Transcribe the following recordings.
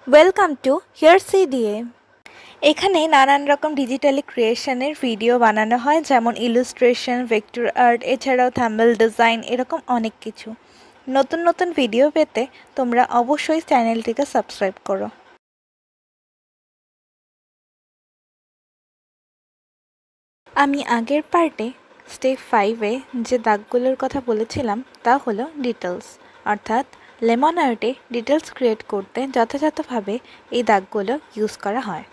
Welcome to here CDA. এখানে নানান রকম ডিজিটালি ক্রিয়েশনের ভিডিও বানানো হয়, যেমন ইলাস্ট্রেশন, ভেক্টর আর্ট, এছাড়াও থাম্বনেল ডিজাইন, এরকম অনেক কিছু। নতুন নতুন ভিডিও পেতে তোমরা অবশ্যই চ্যানেলটিকে সাবস্ক্রাইব করো। আমি আগের পার্টে স্টেপ 5-এ যে দাগগুলোর কথা বলেছিলাম তা হলো ডিটেলস, অর্থাৎ লেমন আর্টে ডিটেলস ক্রিয়েট করতে যথাযথভাবে এই দাগগুলো ইউজ করা হয়।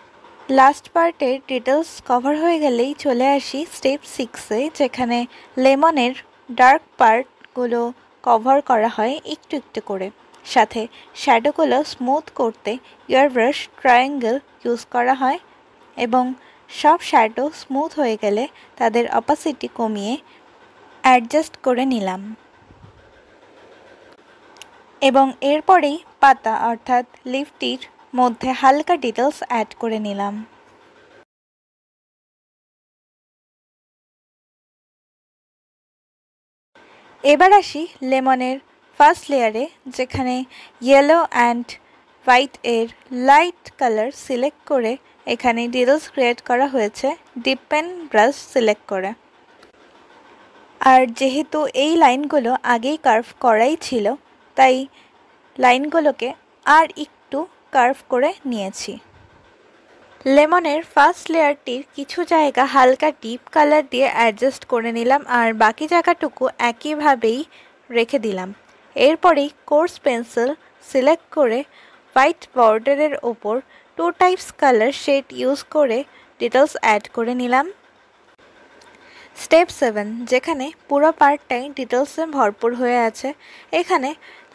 লাস্ট পার্টের ডিটেলস কভার হয়ে গেলেই চলে আসি স্টেপ 6-এ, যেখানে লেমনের ডার্ক পার্টগুলো কভার করা হয় একটু একটু করে। সাথে শ্যাডোগুলো স্মুথ করতে এয়ারব্রাশ ট্রায়াঙ্গেল ইউজ করা হয় এবং সব শ্যাডো স্মুথ হয়ে গেলে তাদের অপাসিটি কমিয়ে অ্যাডজাস্ট করে নিলাম এবং এরপরেই পাতা অর্থাৎ লিফটির মধ্যে হালকা ডিটেলস অ্যাড করে নিলাম। এবার আসি লেমনের ফার্স্ট লেয়ারে, যেখানে ইয়েলো অ্যান্ড হোয়াইট এর লাইট কালার সিলেক্ট করে এখানে ডিটেলস ক্রিয়েট করা হয়েছে ডিপ পেন ব্রাশ সিলেক্ট করে। আর যেহেতু এই লাইনগুলো আগেই কার্ভ করাই ছিল, তাই লাইনগুলোকে আর একটু কার্ভ করে নিয়েছি। লেমনের ফার্স্ট লেয়ারটির কিছু জায়গা হালকা ডিপ কালার দিয়ে অ্যাডজাস্ট করে নিলাম আর বাকি জায়গাটুকু একইভাবেই রেখে দিলাম। এরপরেই কোর্স পেন্সিল সিলেক্ট করে হোয়াইট বর্ডারের ওপর 2 টাইপস কালার শেড ইউজ করে ডিটেলস অ্যাড করে নিলাম। স্টেপ 7, যেখানে পুরো পার্টটাই ডিটেলসে ভরপুর হয়ে আছে, এখানে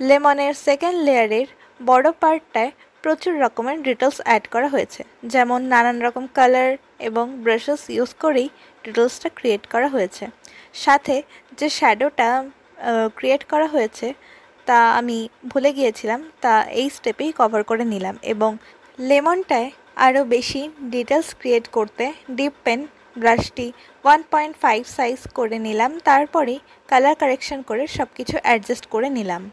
লেমনের সেকেন্ড লেয়ারের বড় পার্টটায় প্রচুর রকমের ডিটেলস অ্যাড করা হয়েছে, যেমন নানান রকম কালার এবং ব্রাশেস ইউজ করেই ডিটেলসটা ক্রিয়েট করা হয়েছে। সাথে যে শ্যাডোটা ক্রিয়েট করা হয়েছে তা আমি ভুলে গিয়েছিলাম, তা এই স্টেপেই কভার করে নিলাম এবং লেমনটায় আরও বেশি ডিটেলস ক্রিয়েট করতে ডিপ পেন ব্রাশটি 1.5 সাইজ করে নিলাম। তারপরে কালার কারেকশন করে সব কিছু অ্যাডজাস্ট করে নিলাম।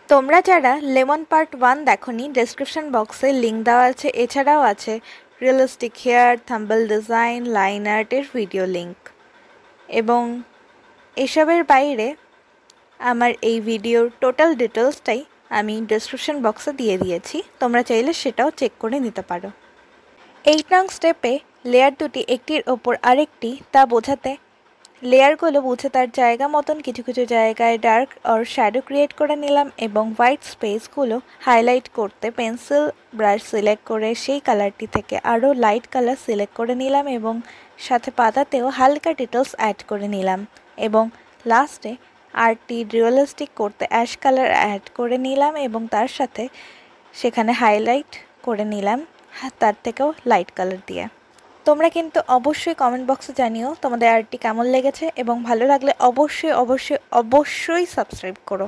তোমরা যারা লেমন পার্ট 1 দেখোনি, ডেসক্রিপশন বক্সে লিঙ্ক দেওয়া আছে। এছাড়াও আছে realistic hair, thumbnail design, line আর্টের ভিডিও লিঙ্ক। এবং এসবের বাইরে আমার এই ভিডিওর টোটাল ডিটেলসটাই আমি ডেসক্রিপশন বক্সে দিয়ে দিয়েছি, তোমরা চাইলে সেটাও চেক করে নিতে পারো। 8 নং স্টেপে লেয়ার দুটি একটির ওপর আরেকটি তা বোঝাতে লেয়ারগুলো বুঝে তার জায়গা মতন কিছু কিছু জায়গায় ডার্ক আর শ্যাডো ক্রিয়েট করে নিলাম এবং হোয়াইট স্পেসগুলো হাইলাইট করতে পেন্সিল ব্রাশ সিলেক্ট করে সেই কালারটি থেকে আরও লাইট কালার সিলেক্ট করে নিলাম এবং সাথে পাতাতেও হালকা ডিটেলস অ্যাড করে নিলাম এবং লাস্টে আর্টটি রিয়েলিস্টিক করতে অ্যাশ কালার অ্যাড করে নিলাম এবং তার সাথে সেখানে হাইলাইট করে নিলাম তার থেকেও লাইট কালার দিয়ে। তোমরা কিন্তু অবশ্যই কমেন্ট বক্সে জানিও তোমাদের আর্টটি কেমন লেগেছে এবং ভালো লাগলে অবশ্যই অবশ্যই অবশ্যই সাবস্ক্রাইব করো।